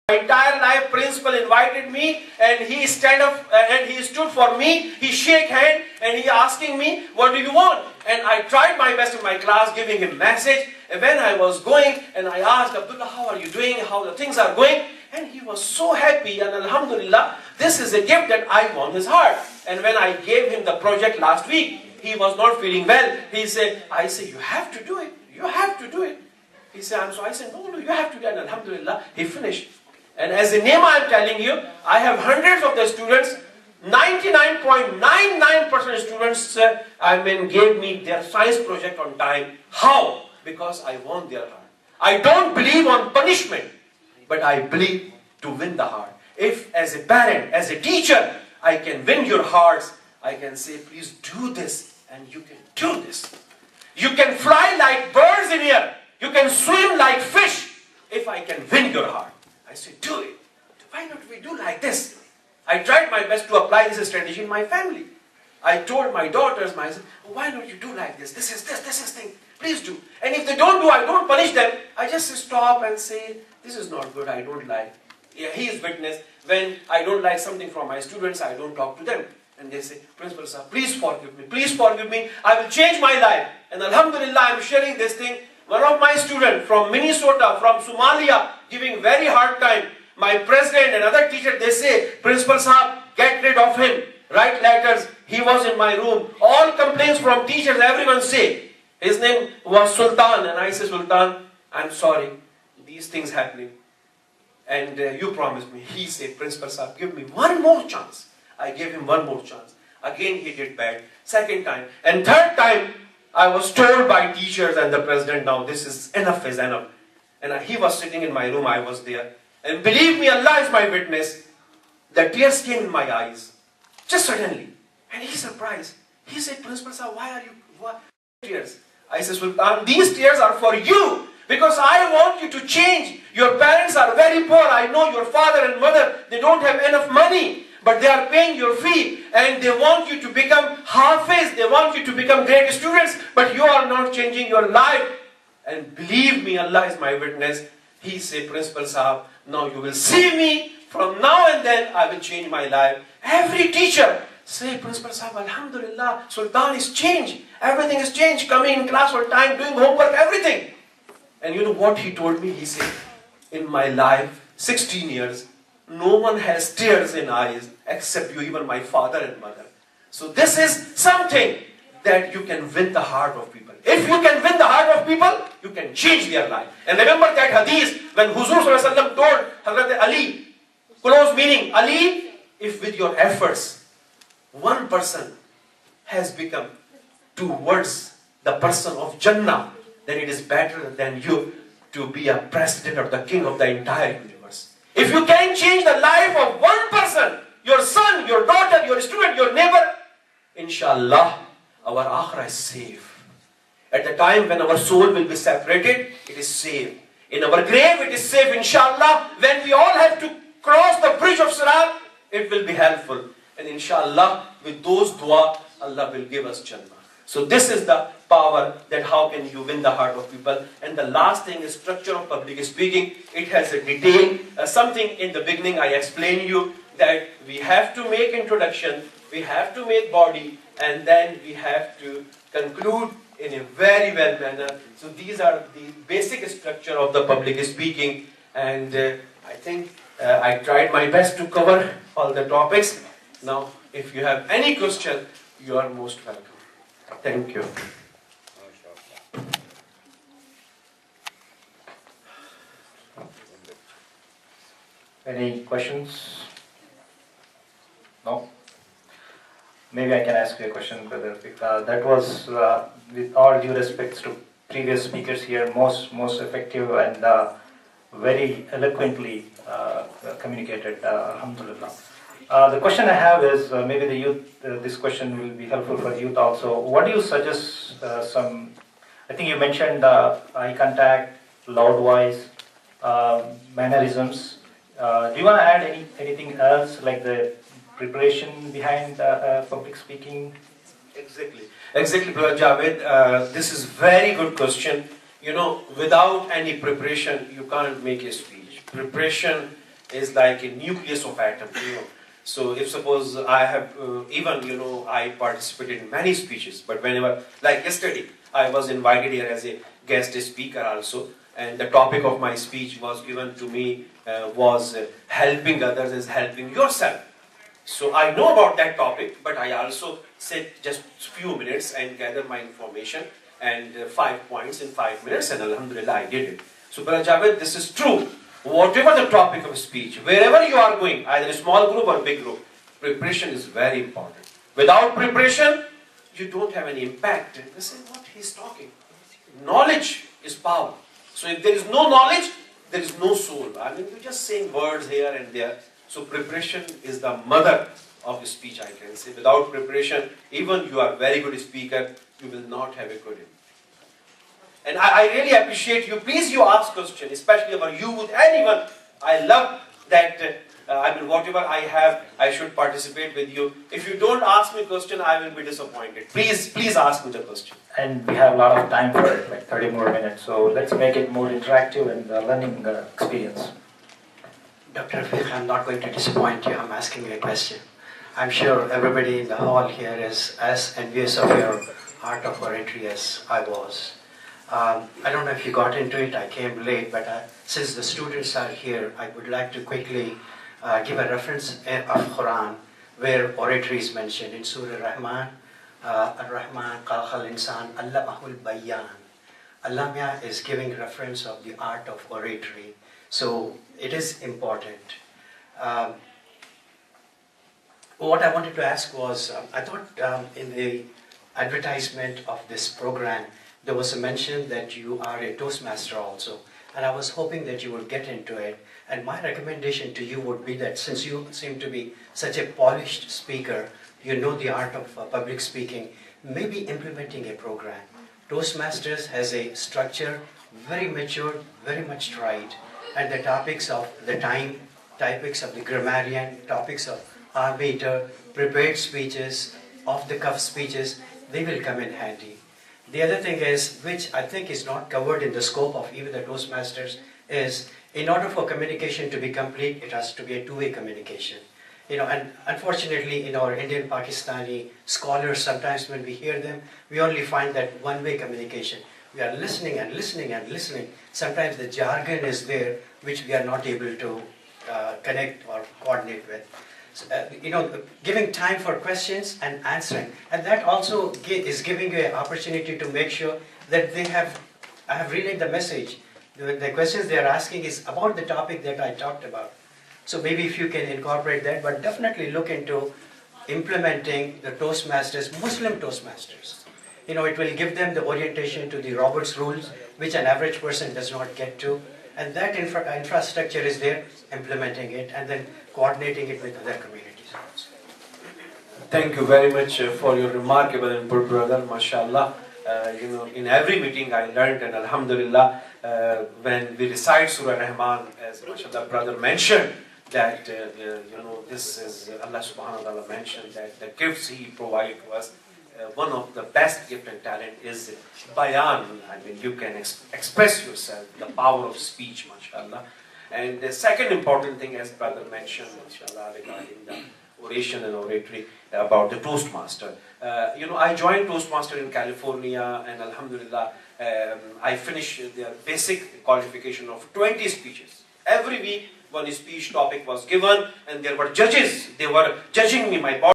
My entire life, principal invited me and he stand up and he stood for me. He shake hand and he asking me, what do you want? And I tried my best in my class giving him message. And when I was going and I asked, Abdullah, how are you doing? How the things are going? And he was so happy, and Alhamdulillah, this is a gift that I won his heart. And when I gave him the project last week, he was not feeling well. He said, I said, you have to do it. You have to do it. He said, I said, no, you have to do it. And Alhamdulillah, he finished. And as a name I am telling you, I have hundreds of the students, 99.99% students, gave me their science project on time. How? Because I won their heart. I don't believe on punishment, but I believe to win the heart. If as a parent, as a teacher, I can win your hearts, I can say, please do this, and you can do this. You can fly like birds in air. You can swim like fish. If I can win your heart, I say, do it. Why not we do like this? I tried my best to apply this strategy in my family. I told my daughters, why don't you do like this? This is thing. Please do. And if they don't do, I don't punish them. I just stop and say, this is not good, I don't like. Yeah, he is witness. When I don't like something from my students, I don't talk to them. And they say, Principal sir, please forgive me. Please forgive me. I will change my life. And Alhamdulillah, I am sharing this thing. One of my students from Minnesota, from Somalia, giving very hard time. My president and other teachers, they say, Principal sir, get rid of him. Write letters. He was in my room. All complaints from teachers, everyone say. His name was Sultan. And I say, Sultan, I'm sorry. These things happening. And you promised me. He said, Principal sir, give me one more chance. I gave him one more chance. Again he did bad. Second time. And third time, I was told by teachers and the president, now this is enough is enough. And he was sitting in my room, I was there. And believe me, Allah is my witness. The tears came in my eyes. Just suddenly. And he surprised. He said, Principal sir, why are you tears? I said, Sultan, these tears are for you. Because I want you to change. Your parents are very poor. I know your father and mother, they don't have enough money. But they are paying your fee. And they want you to become Hafiz. They want you to become great students. But you are not changing your life. And believe me, Allah is my witness. He said, Principal Sahab, now you will see me. From now and then, I will change my life. Every teacher say, Principal Sahab, Alhamdulillah, Sultan is changed. Everything is changed. Coming in class on time, doing homework, everything. And you know what he told me? He said, in my life, 16 years, no one has tears in eyes except you, even my father and mother. So this is something that you can win the heart of people. If you can win the heart of people, you can change their life. And remember that hadith when Huzur ﷺ told Hazrat Ali, close meaning, Ali, if with your efforts, one person has become towards the person of Jannah, then it is better than you to be a president or the king of the entire universe. If you can change the life of one person, your son, your daughter, your student, your neighbor, inshallah, our akhirah is safe. At the time when our soul will be separated, it is safe. In our grave, it is safe, inshallah. When we all have to cross the bridge of Sirat, it will be helpful. And inshallah, with those dua, Allah will give us Jannah. So this is the power that how can you win the heart of people. And the last thing is structure of public speaking. It has a detail. Something in the beginning I explained you that we have to make introduction, we have to make body, and then we have to conclude in a very well manner. So these are the basic structure of the public speaking. And I think I tried my best to cover all the topics. Now, if you have any question, you are most welcome. Thank you. Any questions? No? Maybe I can ask you a question, Brother Rafiq. That was, with all due respects to previous speakers here, most effective and very eloquently communicated. Alhamdulillah. The question I have is, maybe the youth, this question will be helpful for youth also. What do you suggest I think you mentioned eye contact, loud voice, mannerisms. Do you want to add anything else, like the preparation behind public speaking? Exactly, Brother Javed. This is very good question. You know, without any preparation, you can't make a speech. Preparation is like a nucleus of atom, So if suppose I have, even, I participated in many speeches, but whenever, like yesterday, I was invited here as a guest speaker also, and the topic of my speech was given to me was helping others is helping yourself. So I know about that topic, but I also sit just few minutes and gather my information and 5 points in 5 minutes, and alhamdulillah I did it. So Brother Javed, this is true. Whatever the topic of speech, wherever you are going, either a small group or big group, preparation is very important. Without preparation, you don't have any impact. And this is what he's talking. Knowledge is power. So if there is no knowledge, there is no soul. I mean, you're just saying words here and there. So preparation is the mother of the speech, I can say. Without preparation, even you are a very good speaker, you will not have a good impact. And I really appreciate you. Please, you ask questions, especially about youth, anyone. I love that. Whatever I have, I should participate with you. If you don't ask me a question, I will be disappointed. Please ask me the question. And we have a lot of time for it, like 30 more minutes. So let's make it more interactive and learning experience. Dr. Rafiq, I'm not going to disappoint you. I'm asking you a question. I'm sure everybody in the hall here is as envious of your art of oratory as I was. I don't know if you got into it, I came late, but since the students are here, I would like to quickly give a reference of Quran where oratory is mentioned in Surah Rahman. Ar-Rahman, Qalqal Insan, Allamahul Bayan. Allamya is giving reference of the art of oratory. So it is important. What I wanted to ask was, I thought in the advertisement of this program, there was a mention that you are a Toastmaster also. And I was hoping that you would get into it. And my recommendation to you would be that since you seem to be such a polished speaker, you know the art of public speaking, maybe implementing a program. Toastmasters has a structure, very mature, very much tried. And the topics of the time, topics of the grammarian, topics of arbiter, prepared speeches, off-the-cuff speeches, they will come in handy. The other thing is, which I think is not covered in the scope of even the Toastmasters, is in order for communication to be complete, it has to be a two-way communication. And unfortunately in our Indian Pakistani scholars, sometimes when we hear them, we only find that one-way communication. We are listening and listening and listening. Sometimes the jargon is there, which we are not able to connect or coordinate with. So, giving time for questions and answering. And that also is giving you an opportunity to make sure that I have relayed the message. The questions they are asking is about the topic that I talked about. So maybe if you can incorporate that, but definitely look into implementing the Toastmasters, Muslim Toastmasters. It will give them the orientation to the Roberts rules, which an average person does not get to. And that infrastructure is there, implementing it, and then coordinating it with other communities. Thank you very much for your remarkable input, brother. MashaAllah. In every meeting I learned, and alhamdulillah, when we recite Surah Rahman, as MashaAllah brother mentioned, that this is Allah subhanahu wa ta'ala mentioned that the gifts He provided to us, one of the best gift and talent is bayan. You can express yourself, the power of speech, mashallah. And the second important thing, as brother mentioned, mashallah, regarding the oration and oratory, about the Toastmaster. I joined Toastmaster in California, and alhamdulillah, I finished their basic qualification of 20 speeches. Every week, one speech topic was given, and there were judges. They were judging me, my body.